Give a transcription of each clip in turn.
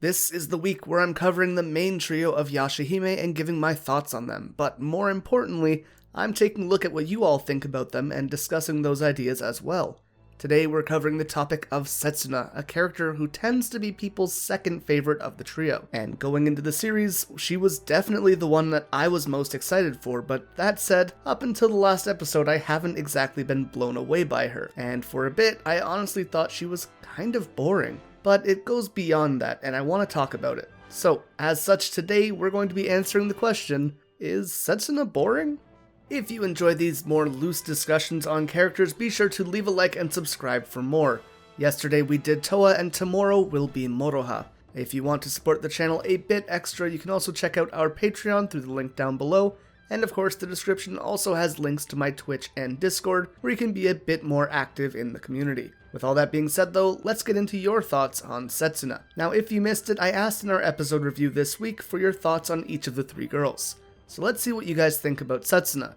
This is the week where I'm covering the main trio of Yashahime and giving my thoughts on them, but more importantly, I'm taking a look at what you all think about them and discussing those ideas as well. Today we're covering the topic of Setsuna, a character who tends to be people's second favorite of the trio. And going into the series, she was definitely the one that I was most excited for, but that said, up until the last episode I haven't exactly been blown away by her, and for a bit I honestly thought she was kind of boring. But it goes beyond that, and I want to talk about it. So, as such, today we're going to be answering the question, is Setsuna boring? If you enjoy these more loose discussions on characters, be sure to leave a like and subscribe for more. Yesterday we did Toa, and tomorrow will be Moroha. If you want to support the channel a bit extra, you can also check out our Patreon through the link down below, and of course the description also has links to my Twitch and Discord, where you can be a bit more active in the community. With all that being said though, let's get into your thoughts on Setsuna. Now if you missed it, I asked in our episode review this week for your thoughts on each of the three girls. So let's see what you guys think about Setsuna.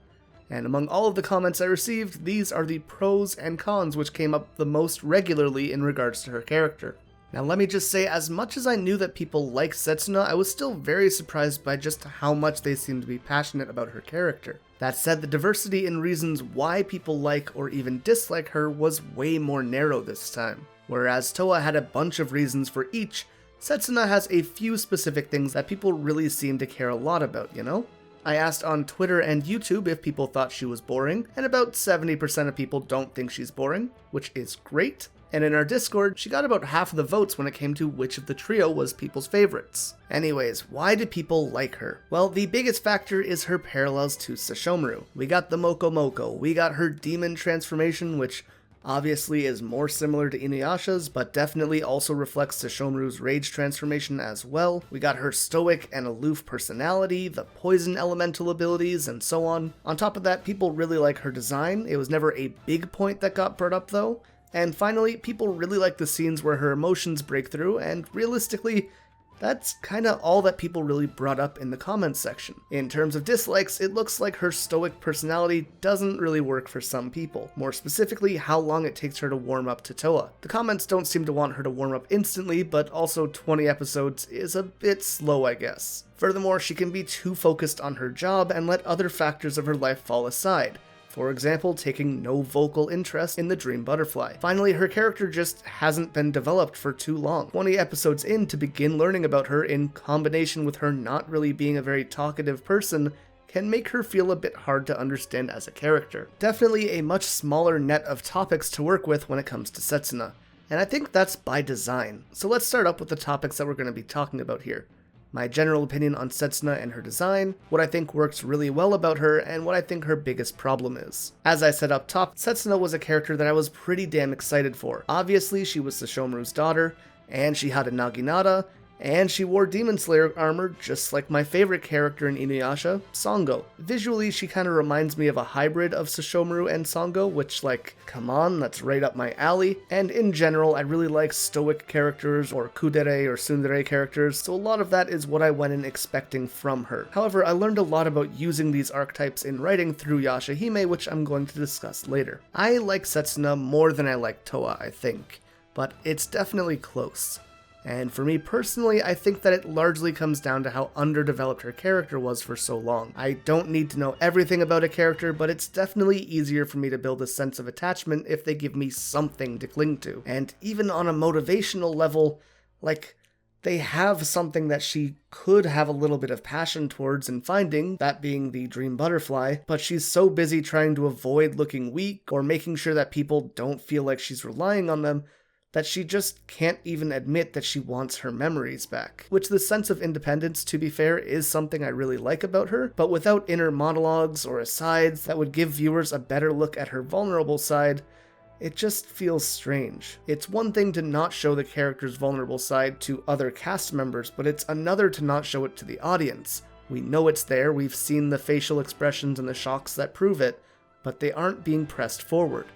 And among all of the comments I received, these are the pros and cons which came up the most regularly in regards to her character. Now let me just say, as much as I knew that people liked Setsuna, I was still very surprised by just how much they seemed to be passionate about her character. That said, the diversity in reasons why people like or even dislike her was way more narrow this time. Whereas Toa had a bunch of reasons for each, Setsuna has a few specific things that people really seem to care a lot about, you know? I asked on Twitter and YouTube if people thought she was boring, and about 70% of people don't think she's boring, which is great. And in our Discord, she got about half of the votes when it came to which of the trio was people's favorites. Anyways, why do people like her? Well, the biggest factor is her parallels to Sesshomaru. We got the Moko Moko, we got her demon transformation, which obviously is more similar to Inuyasha's, but definitely also reflects Sesshomaru's rage transformation as well. We got her stoic and aloof personality, the poison elemental abilities, and so on. On top of that, people really like her design. It was never a big point that got brought up though. And finally, people really like the scenes where her emotions break through, and realistically, that's kinda all that people really brought up in the comments section. In terms of dislikes, it looks like her stoic personality doesn't really work for some people. More specifically, how long it takes her to warm up to Toa. The comments don't seem to want her to warm up instantly, but also 20 episodes is a bit slow, I guess. Furthermore, she can be too focused on her job and let other factors of her life fall aside. For example, taking no vocal interest in the dream butterfly. Finally, her character just hasn't been developed for too long. 20 episodes in to begin learning about her in combination with her not really being a very talkative person can make her feel a bit hard to understand as a character. Definitely a much smaller net of topics to work with when it comes to Setsuna. And I think that's by design. So let's start up with the topics that we're going to be talking about here. My general opinion on Setsuna and her design, what I think works really well about her, and what I think her biggest problem is. As I said up top, Setsuna was a character that I was pretty damn excited for. Obviously, she was Sesshomaru's daughter, and she had a Naginata, and she wore Demon Slayer armor just like my favorite character in Inuyasha, Sango. Visually, she kinda reminds me of a hybrid of Sesshomaru and Sango, which, like, come on, that's right up my alley. And in general, I really like stoic characters or kudere or tsundere characters, so a lot of that is what I went in expecting from her. However, I learned a lot about using these archetypes in writing through Yashahime, which I'm going to discuss later. I like Setsuna more than I like Toa, I think, but it's definitely close. And for me personally, I think that it largely comes down to how underdeveloped her character was for so long. I don't need to know everything about a character, but it's definitely easier for me to build a sense of attachment if they give me something to cling to. And even on a motivational level, like, they have something that she could have a little bit of passion towards in finding, that being the dream butterfly, but she's so busy trying to avoid looking weak or making sure that people don't feel like she's relying on them, that she just can't even admit that she wants her memories back. Which the sense of independence, to be fair, is something I really like about her, but without inner monologues or asides that would give viewers a better look at her vulnerable side, it just feels strange. It's one thing to not show the character's vulnerable side to other cast members, but it's another to not show it to the audience. We know it's there, we've seen the facial expressions and the shocks that prove it, but they aren't being pressed forward.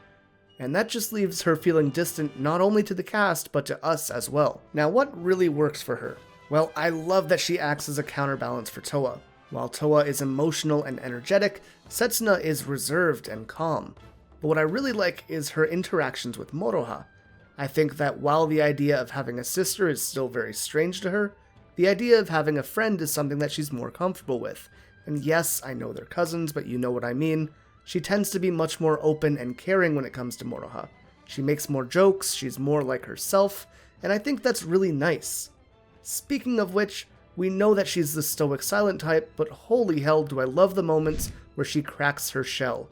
And that just leaves her feeling distant not only to the cast, but to us as well. Now, what really works for her? Well, I love that she acts as a counterbalance for Toa. While Toa is emotional and energetic, Setsuna is reserved and calm. But what I really like is her interactions with Moroha. I think that while the idea of having a sister is still very strange to her, the idea of having a friend is something that she's more comfortable with. And yes, I know they're cousins, but you know what I mean. She tends to be much more open and caring when it comes to Moroha. She makes more jokes, she's more like herself, and I think that's really nice. Speaking of which, we know that she's the stoic silent type, but holy hell do I love the moments where she cracks her shell.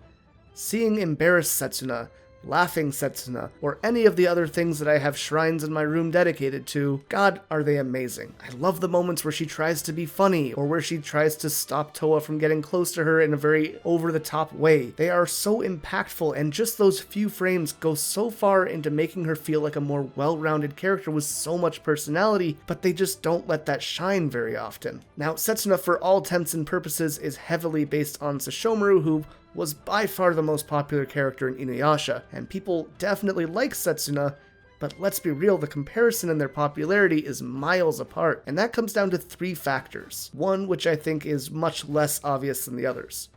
Seeing embarrassed Setsuna, laughing Setsuna, or any of the other things that I have shrines in my room dedicated to, God, are they amazing. I love the moments where she tries to be funny, or where she tries to stop Toa from getting close to her in a very over-the-top way. They are so impactful, and just those few frames go so far into making her feel like a more well-rounded character with so much personality, but they just don't let that shine very often. Now, Setsuna, for all intents and purposes, is heavily based on Sesshomaru, who was by far the most popular character in Inuyasha, and people definitely like Setsuna, but let's be real, the comparison in their popularity is miles apart, and that comes down to 3 factors. One, which I think is much less obvious than the others.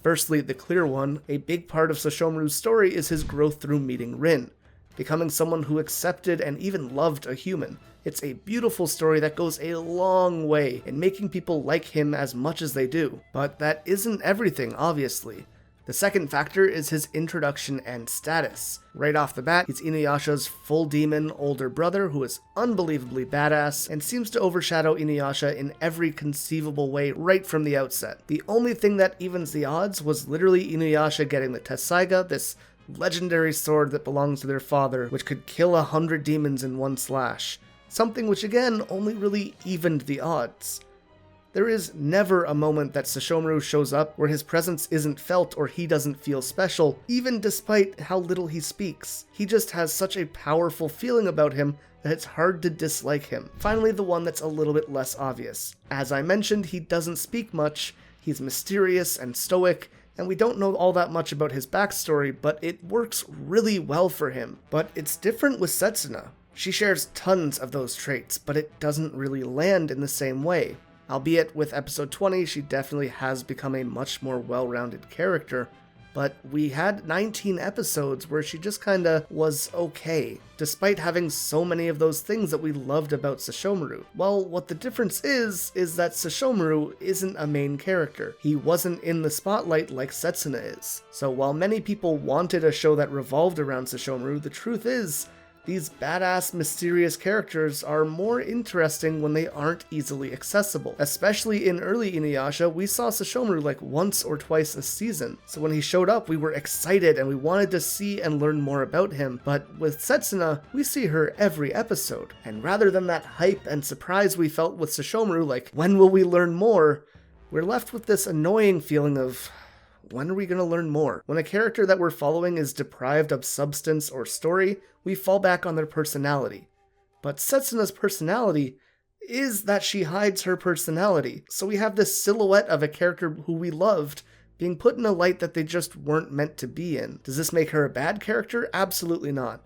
Firstly, the clear one, a big part of Sesshomaru's story is his growth through meeting Rin, becoming someone who accepted and even loved a human. It's a beautiful story that goes a long way in making people like him as much as they do, but that isn't everything, obviously. The second factor is his introduction and status. Right off the bat, he's Inuyasha's full demon older brother who is unbelievably badass and seems to overshadow Inuyasha in every conceivable way right from the outset. The only thing that evens the odds was literally Inuyasha getting the Tessaiga, this legendary sword that belongs to their father, which could kill 100 demons in one slash. Something which again only really evened the odds. There is never a moment that Sesshomaru shows up where his presence isn't felt or he doesn't feel special, even despite how little he speaks. He just has such a powerful feeling about him that it's hard to dislike him. Finally, the one that's a little bit less obvious. As I mentioned, he doesn't speak much, he's mysterious and stoic, and we don't know all that much about his backstory, but it works really well for him. But it's different with Setsuna. She shares tons of those traits, but it doesn't really land in the same way. Albeit with episode 20, she definitely has become a much more well-rounded character, but we had 19 episodes where she just kinda was okay, despite having so many of those things that we loved about Sesshomaru. Well, what the difference is that Sesshomaru isn't a main character. He wasn't in the spotlight like Setsuna is. So while many people wanted a show that revolved around Sesshomaru, the truth is, these badass, mysterious characters are more interesting when they aren't easily accessible. Especially in early Inuyasha, we saw Sesshomaru like once or twice a season. So when he showed up, we were excited and we wanted to see and learn more about him. But with Setsuna, we see her every episode. And rather than that hype and surprise we felt with Sesshomaru, like, when will we learn more? We're left with this annoying feeling of, when are we going to learn more? When a character that we're following is deprived of substance or story, we fall back on their personality. But Setsuna's personality is that she hides her personality, so we have this silhouette of a character who we loved being put in a light that they just weren't meant to be in. Does this make her a bad character? Absolutely not.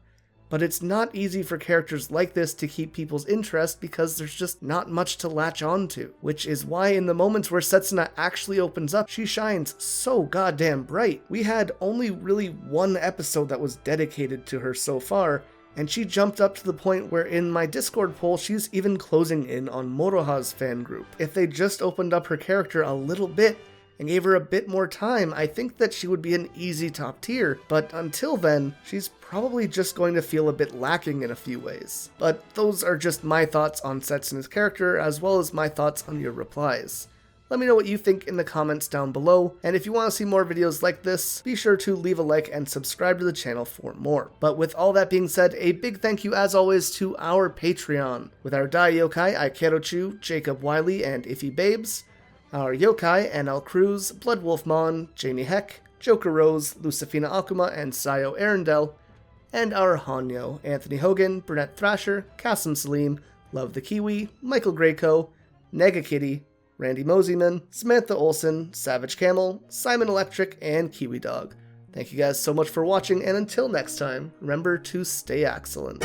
But it's not easy for characters like this to keep people's interest because there's just not much to latch on to, which is why in the moments where Setsuna actually opens up, she shines so goddamn bright. We had only really one episode that was dedicated to her so far, and she jumped up to the point where in my Discord poll, she's even closing in on Moroha's fan group. If they just opened up her character a little bit, and gave her a bit more time, I think that she would be an easy top tier, but until then, she's probably just going to feel a bit lacking in a few ways. But those are just my thoughts on Setsuna's character, as well as my thoughts on your replies. Let me know what you think in the comments down below, and if you want to see more videos like this, be sure to leave a like and subscribe to the channel for more. But with all that being said, a big thank you as always to our Patreon, with our Dai Yokai, Ikerochu, Jacob Wiley, and Iffy Babes, our Yokai, NL Cruz, Bloodwolfmon, Jamie Heck, Joker Rose, Lucifina Akuma, and Sayo Arundel, and our Hanyo, Anthony Hogan, Burnett Thrasher, Kasim Salim, Love the Kiwi, Michael Grayco, Nega Kitty, Randy Moseyman, Samantha Olsen, Savage Camel, Simon Electric, and Kiwi Dog. Thank you guys so much for watching, and until next time, remember to stay excellent.